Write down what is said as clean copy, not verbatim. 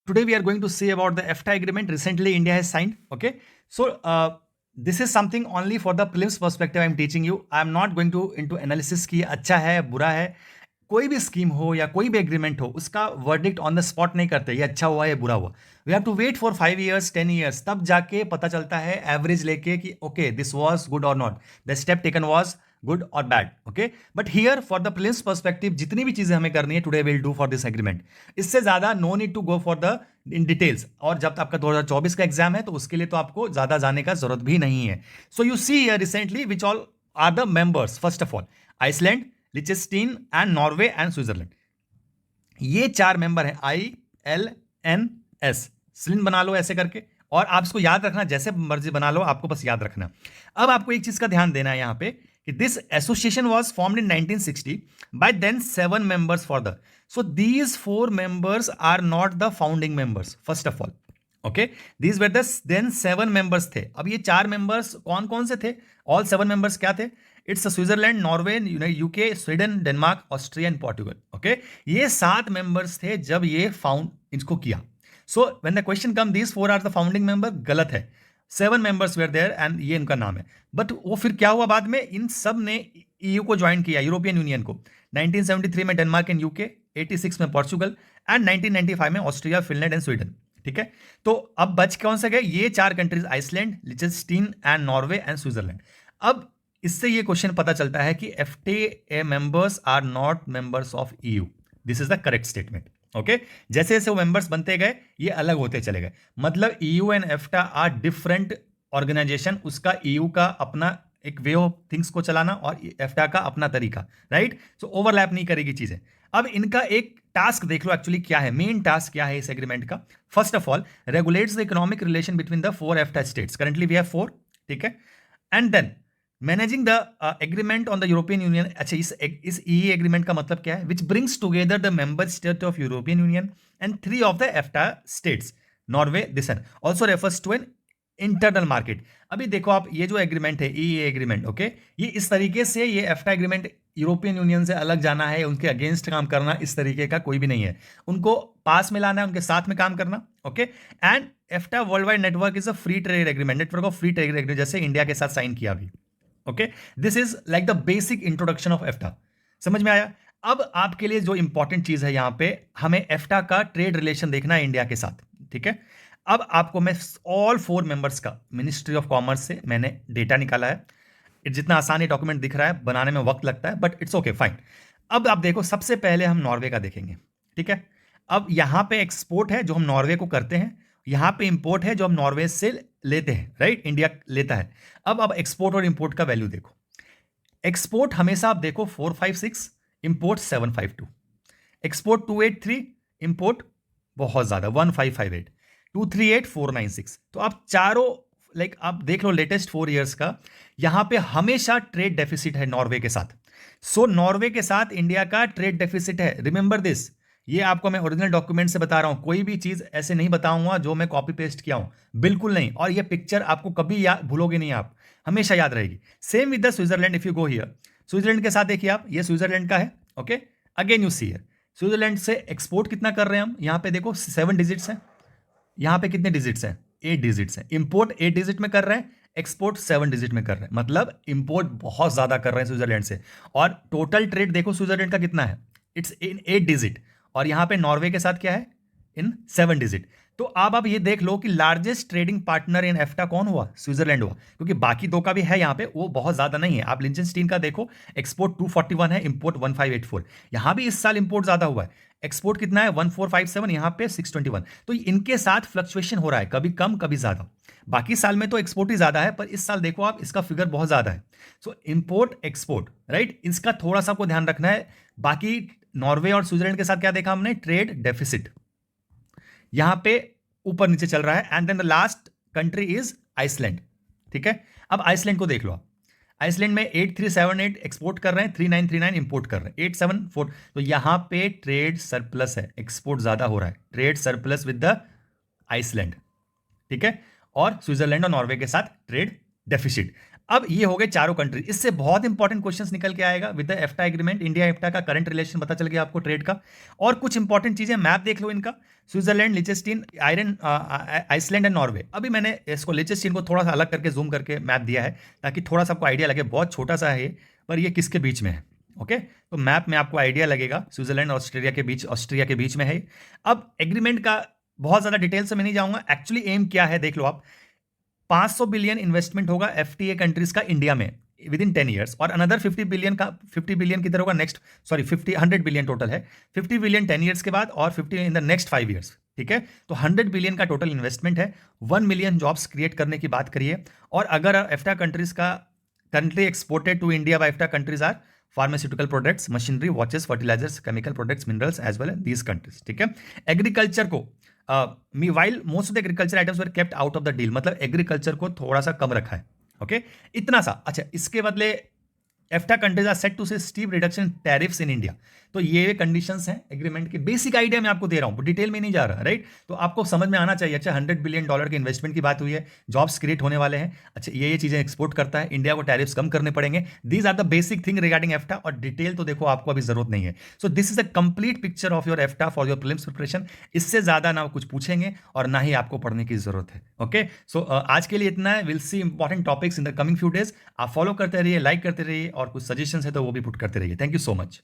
Today we are going to see about the EFTA agreement recently India has signed. Okay, so this is something only for the prelims perspective I am teaching you. I am not going to into analysis कि अच्छा है बुरा है. कोई भी scheme हो या कोई भी एग्रीमेंट हो उसका वर्डिक्ट ऑन द स्पॉट नहीं करते, ये अच्छा हुआ ये बुरा हुआ. We have to wait for 5 years 10 years, तब जाके पता चलता है एवरेज लेके कि ओके दिस वाज गुड और not, the step taken was good और bad. Okay, but here for the prelims perspective जितनी भी चीजें हमें करनी है today will do for this agreement. इससे ज्यादा no need to go for the in details. और जब आपका 2024 का एग्जाम है तो उसके लिए तो आपको ज्यादा जाने का जरूरत भी नहीं है. So you see here recently which all are the members. First of all Iceland, Liechtenstein and Norway and Switzerland. ये 4 मेंबर हैं. ILNS स्लिन बना लो ऐसे करके, और आप इसको याद रखना जैसे मर्जी बना लो, आपको बस याद रखना. अब आपको एक चीज का ध्यान देना है यहां पे कि this association was formed in 1960 by then 7 members for the. So these 4 members are not the founding members first of all. Okay, these were the then 7 members थे. अब ये 4 मेंबर्स कौन कौन से थे? ऑल 7 मेंबर्स क्या थे? It's Switzerland, Norway, UK, Sweden, Denmark, Austria and Portugal. Okay, ये 7 मेंबर्स थे जब ये फाउंड इसको किया. So when the question come these 4 are the founding member, गलत है. 7 मेंबर्स वेर देयर एंड ये इनका नाम है. बट वो फिर क्या हुआ बाद में? इन सब ने EU को ज्वाइन किया, यूरोपियन यूनियन को. 1973 में डेनमार्क एंड यूके, 86 में पोर्चुगल एंड 1995 में ऑस्ट्रिया, फिनलैंड एंड स्वीडन. ठीक है, तो अब बच कौन से गए? ये 4 countries, Iceland, Liechtenstein and Norway and Switzerland. अब इससे ये क्वेश्चन पता चलता है कि FTA members are not members of EU. This is the correct statement. Okay, जैसे जैसे वो मेंबर्स बनते गए ये अलग होते चले गए. मतलब EU and EFTA are different organisation. उसका EU का अपना एक वे ऑफ थिंग्स को चलाना और EFTA का अपना तरीका, राइट. सो ओवरलैप नहीं करेगी चीजें. अब इनका एक टास्क देख लो एक्चुअली क्या है, मेन टास्क क्या है इस एग्रीमेंट का. First of all regulates the economic relation between the 4 EFTA states. Currently we have 4. ठीक है, and then managing the agreement on the European Union. अच्छा, इस EE एग्रीमेंट का मतलब क्या है? Which brings together the member state of European Union and 3 of the EFTA states, Norway, this and also refers to an internal market. अभी देखो आप, ये जो एग्रीमेंट है EE एग्रीमेंट, ओके, ये इस तरीके से ये EFTA एग्रीमेंट यूरोपियन यूनियन से अलग जाना है, उनके अगेंस्ट काम करना, इस तरीके का कोई भी नहीं है. उनको पास में लाना है, उनके साथ में काम करना. Okay, and EFTA world wide network is a free trade agreement, network of free trade agreement, जैसे इंडिया के साथ साइन किया अभी. Okay, this is like the basic introduction of EFTA. समझ में आया? अब आपके लिए जो इंपॉर्टेंट चीज है यहां पे, हमें EFTA का ट्रेड रिलेशन देखना है इंडिया के साथ. ठीक है, अब आपको मैं ऑल 4 मेंबर्स का मिनिस्ट्री ऑफ कॉमर्स से मैंने डेटा निकाला है. जितना आसान ये डॉक्यूमेंट दिख रहा है, बनाने में वक्त लगता है, बट इट्स ओके फाइन. अब आप देखो, सबसे पहले हम नॉर्वे का देखेंगे. ठीक है, अब यहां पे एक्सपोर्ट है जो हम नॉर्वे को करते हैं, यहां पे इंपोर्ट है जो हम नॉर्वे से लेते हैं, राइट, इंडिया लेता है. अब एक्सपोर्ट और इंपोर्ट का वैल्यू देखो. एक्सपोर्ट हमेशा आप देखो 456, इंपोर्ट 752. एक्सपोर्ट 283, इंपोर्ट बहुत ज्यादा 1558, 238, 496. तो आप चारों लाइक आप देख लो लेटेस्ट 4 इयर्स का, यहां पे हमेशा ट्रेड डेफिसिट है नॉर्वे के साथ. सो नॉर्वे के साथ इंडिया का ट्रेड डेफिसिट है. Remember this. ये आपको मैं ओरिजिनल डॉक्यूमेंट से बता रहा हूं, कोई भी चीज ऐसे नहीं बताऊंगा जो मैं कॉपी पेस्ट किया हूं, बिल्कुल नहीं. और ये पिक्चर आपको कभी भूलोगे नहीं, आप हमेशा याद रहेगी. Same with the Switzerland. If you go here, Switzerland के साथ देखिए आप, ये स्विट्जरलैंड का है. Okay, again you see here, Switzerland से एक्सपोर्ट कितना कर रहे हैं हम, यहां पे देखो 7 डिजिट्स हैं. यहां पे कितने डिजिट्स हैं? 8 डिजिट्स हैं. इंपोर्ट 8 डिजिट में कर रहे हैं, एक्सपोर्ट 7 डिजिट में कर रहे हैं. मतलब इंपोर्ट बहुत ज्यादा कर रहे हैं स्विट्जरलैंड से. और टोटल ट्रेड देखो स्विट्जरलैंड का कितना है, इट्स इन 8 डिजिट. और यहां पे नॉर्वे के साथ क्या है? इन 7 डिजिट. तो अब ये देख लो कि largest trading partner in EFTA कौन हुआ? स्विट्जरलैंड हुआ. क्योंकि बाकी 2 का भी है यहां पे, वो बहुत ज्यादा नहीं है. आप लिंचनस्टीन का देखो, एक्सपोर्ट 241 है, इंपोर्ट 1584. यहां भी इस साल इंपोर्ट ज्यादा हुआ है. एक्सपोर्ट कितना है? 1457, यहां पे 621. तो इनके साथ फ्लक्चुएशन हो रहा है, कभी कम कभी ज्यादा. बाकी साल में तो एक्सपोर्ट ही ज्यादा है, पर इस साल देखो आप, इसका फिगर बहुत ज्यादा है. सो इंपोर्ट एक्सपोर्ट, राइट, इसका थोड़ा सा आपको ध्यान रखना है. बाकी नॉर्वे और स्विट्जरलैंड के साथ क्या देखा हमने? ट्रेड डेफिसिट यहां पे ऊपर नीचे चल रहा है. And then the last country is Iceland. ठीक है, अब आइसलैंड को देख लो आप. आइसलैंड में 8378 एक्सपोर्ट कर रहे हैं, 3939 इंपोर्ट कर रहे हैं, 874. तो यहां पे ट्रेड सरप्लस है, एक्सपोर्ट ज्यादा हो रहा है. Trade surplus with the Iceland. ठीक है, और स्विट्जरलैंड और नॉर्वे के साथ ट्रेड डेफिसिट. अब ये हो गए चारों कंट्री, इससे बहुत इंपॉर्टेंट क्वेश्चंस निकल के आएगा विद द एफ्टा एग्रीमेंट, इंडिया एफ्टा का करंट रिलेशन पता चल गया आपको ट्रेड का। और कुछ इंपॉर्टेंट चीजें, मैप देख लो इनका, स्विट्जरलैंड, लिechtenstein, आइसलैंड एंड नॉर्वे। अभी मैंने इसको लिechtenstein को थोड़ा सा अलग करके जूम करके मैप दिया है ताकि थोड़ा सा आपको आइडिया लगे, बहुत छोटा सा है ये, पर ये किसके बीच में है। ओके, तो मैप में आपको आइडिया लगेगा, स्विट्जरलैंड और ऑस्ट्रिया के बीच में है। अब एग्रीमेंट का बहुत ज्यादा डिटेल से मैं नहीं जाऊंगा, एक्चुअली एम क्या है देख लो आप। 500 बिलियन इन्वेस्टमेंट होगा एफटीए कंट्रीज का इंडिया में विद इन 10 ईयर्स, और अनदर 50 बिलियन किधर होगा नेक्स्ट, सॉरी 100 बिलियन टोटल है, 50 बिलियन 10 ईयर्स के बाद और 50 इन द नेक्स्ट 5 ईयर्स। ठीक है, तो 100 बिलियन का टोटल इन्वेस्टमेंट है, 1 मिलियन जॉब्स क्रिएट करने की बात करिए। और अगर एफ्टा कंट्रीज का country exported to India by EFTA countries are pharmaceutical products, machinery, watches, fertilizers, chemical products, minerals as well these countries. ठीक है, एग्रीकल्चर को meanwhile most of the agriculture items were kept out of the deal, मतलब agriculture को थोड़ा सा कम रखा है। Okay, इतना सा। अच्छा, इसके बदले एफ्टा कंट्रीज आर सेट टू से steep reduction tariffs in India. तो ये कंडीशंस हैं एग्रीमेंट के, बेसिक आइडिया मैं आपको दे रहा हूं, डिटेल में नहीं जा रहा, राइट। तो आपको समझ में आना चाहिए। अच्छा, $100 बिलियन के इन्वेस्टमेंट की बात हुई है, जॉब्स क्रिएट होने वाले हैं। अच्छा, ये चीजें एक्सपोर्ट करता है, इंडिया को टैरिफ्स कम करने पड़ेंगे। These are the basic thing regarding EFTA, और डिटेल तो देखो आपको अभी जरूरत नहीं है। So this is a complete picture of your EFTA for your prelims preparation. इससे ज्यादा ना कुछ पूछेंगे और ना ही आपको पढ़ने की जरूरत है। ओके, सो आज के लिए इतना है। Will see important topics in the coming few days. आप फॉलो करते रहिए, लाइक करते रहिए, और कुछ सजेशन है तो वो भी पुट करते रहिए। Thank you so much.